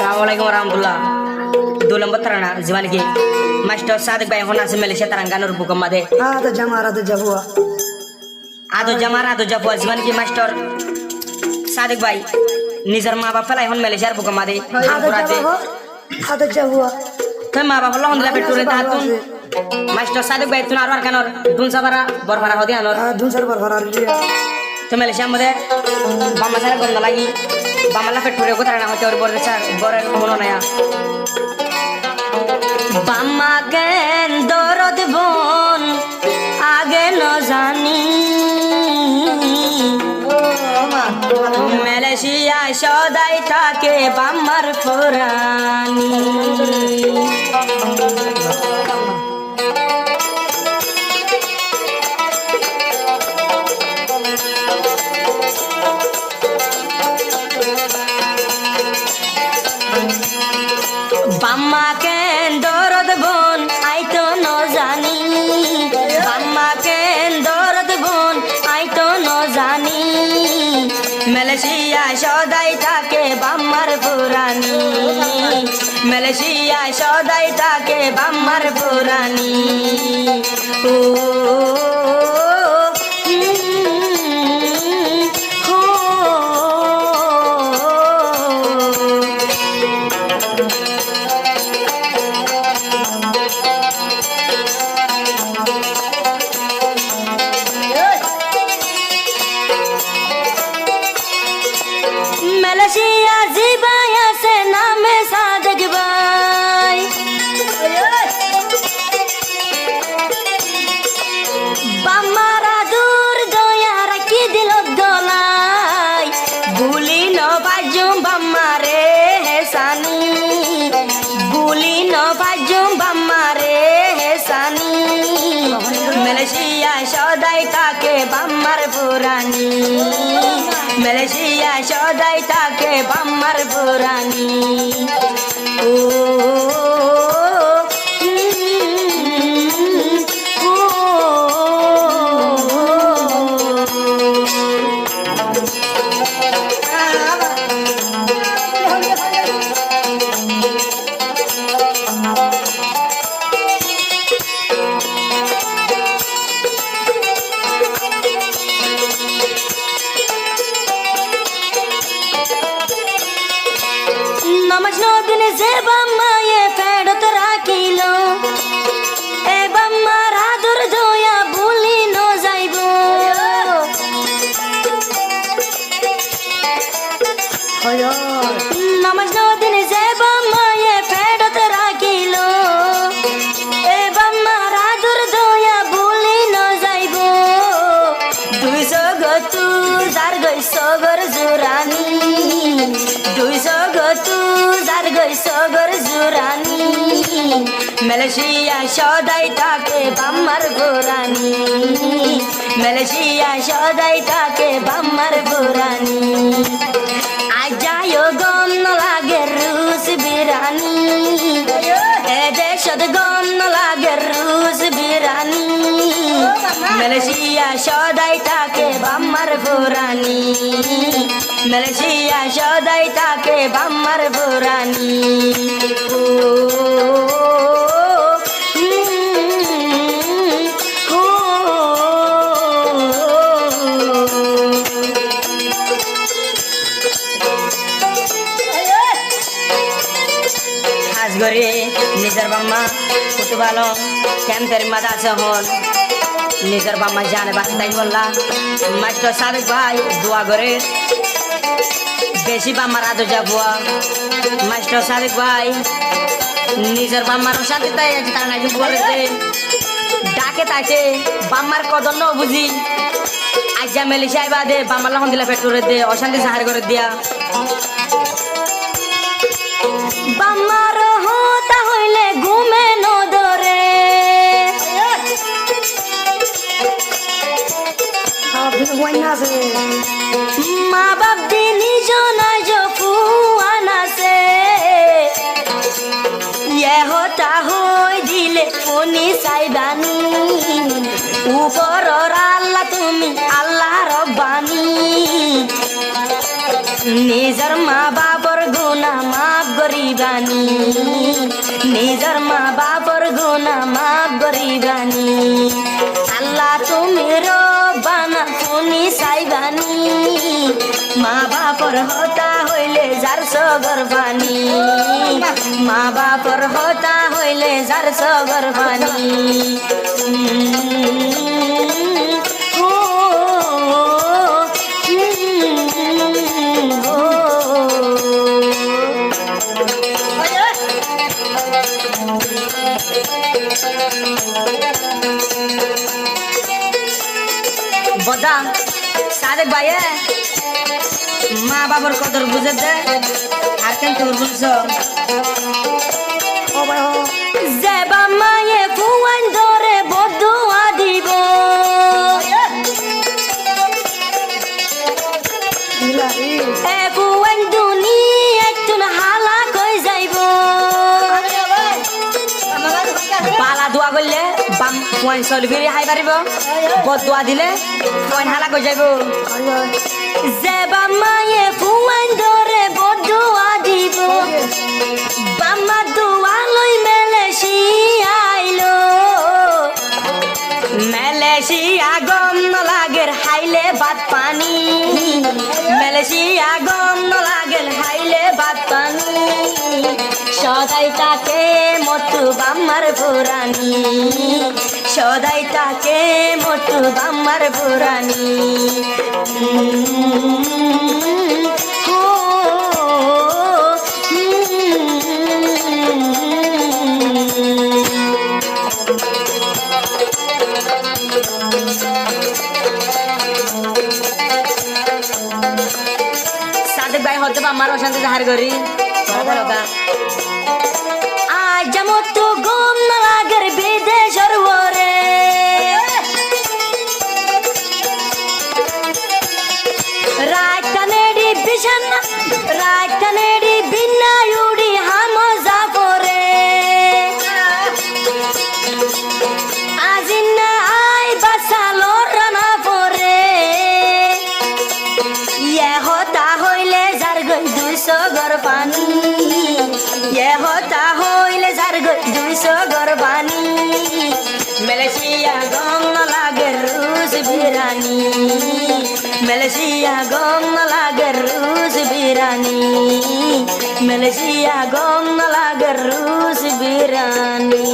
Assalamualaikum warahmatullah. Dua lembar terana zaman ini. Master Sadik Bayi Hona se Malaysia Terengganu bukan made. Ada jamar ada jabua. Ado jamar ado jabua zaman ini Master Sadik Bayi. Nizar ma bapak lah Hon Malaysia bukan made. Ada jabua. Tuh ma bapak lah Hon dapat turun tatun. Master Sadik Bayi tu naruar kanor. Dun sabara berbara hodi anor. Dun sar berbara dia. Tuh Malaysia made. Bama saya gondol lagi. Bama lah petur aku terana hote or berbesar berer mono naya. Bama ken dorod bon आगे न जानी Malaysia सदाई থাকে বাম্মার ফুরানি বাম্মা কেন দরদ বন আইতো ন জানি বাম্মা কেন দরদ বন আইতো ন জানি মালয়েশিয়া সদাই থাকে বাম্মার পুরানি মালয়েশিয়া সদাই থাকে বাম্মার পুরানি ও Malaysia zibaya se name Sadik Bayi Bamara dur doya raki dilod dolai Buli no bajum bamare hesani Buli no bajum bamare hesani Malaysia shodai take bammar purani Malaysia shodai take bammar purani Namaz no dine zeba maye fedot rakilo e bamma radur doya buli no jaibo Namaz no dine zeba maye fedot rakilo e bamma radur doya buli no jaibo Dui sogotu zargoi sogor zurani Dui sogotu zargoi sogor zurani Malaysia shodai take bammar purani Malaysia shodai take bammar purani Ajayo gom no lage Rus birani Ede shod gom no lage Rus birani Malaysia shodai take bammar purani Malaysia shodai take bammar purani খাস করে নিজের বাম্মা কত ভালো কেন তেরি মাদা আছে হন নিজের বাম্মা জানে বাচ্চা তাই বললা মাস্টার সাদিক ভাই দোয়া করে বেশি বাম্মার আদর যাবুয়া মাস্টার সাদিক ভাই নিজের বাম্মার শান্তি তাই আছে তার নাকি বলেছে ডাকে তাকে বাম্মার কদর ন বুঝি আজ যা মেলিশাই বাদে বাম্মার লহন দিলা পেট করে দে অশান্তি সাহার করে দিয়া বাম্মার হতা হইলে ঘুমে নদরে মা বাপ দিনি জনাই জফুয়ানাছে ইয়ে হতা হই দিলে উনি সাইবানি উপরর আল্লাহ তুমি আল্লাহ রব্বানি নিজের মা বাবার গুনাহ মাফ গরিবানি নিজের মা বাপর গুনা মাফ গরিবানি আল্লাহ তুমি রব্বানা তুমি সাইবানি মা বাপর হতা হইলে যার সগর পানি মা বাপর হতা হইলে যার সগর পানি বদা সাদেক ভাইয়ে মা বাবার কদর বুঝে দে আর কেন তোর বুঝছো ও ভাই ও যে বাম্মায়ে ফুয়ান ধরে বদুয়া দিব বিলারি এ ফুয়ান দুনিয়া তুন হালাক হয়ে যাইব পালা দোয়া করলে বাম ফুয়ান চলবিরি হাই পারিব বদুয়া দিলে ফুয়ান হালাক হয়ে যাইব যে বাম্মায়ে ফুয়ান ধরে বদুয়া দিব বাম্মা দোয়া লই মেলেশিয়া আইলো মেলেশিয়া গম লাগের হাইলে ভাত পানি মেলেশিয়া গম লাগের হাইলে ভাত পানি সদাই তাকে মতু বাম্মার পুরানি সদাই তাকে মতু বাম্মার পুরানি সাদেক ভাই হতে আমার অশান্তি জাহার করি আজ যেমন তো গম না লাগের বিদেশর ওরে রাজধানেডি বিছানা রাজধানেডি বিনায়ুডি হামজা পরে আজিনা আই বাসালো রানা পরে ইয়ে হতা হইলে যার গই 200 গর পানি ইয়ে হতা হইলে যার গই 200 গর পানি মালয়েশিয়া গম লাগে রুশ বিরানি মালয়েশিয়া গম লাগে রুশ বিরানি মালয়েশিয়া গম লাগে রুশ বিরানি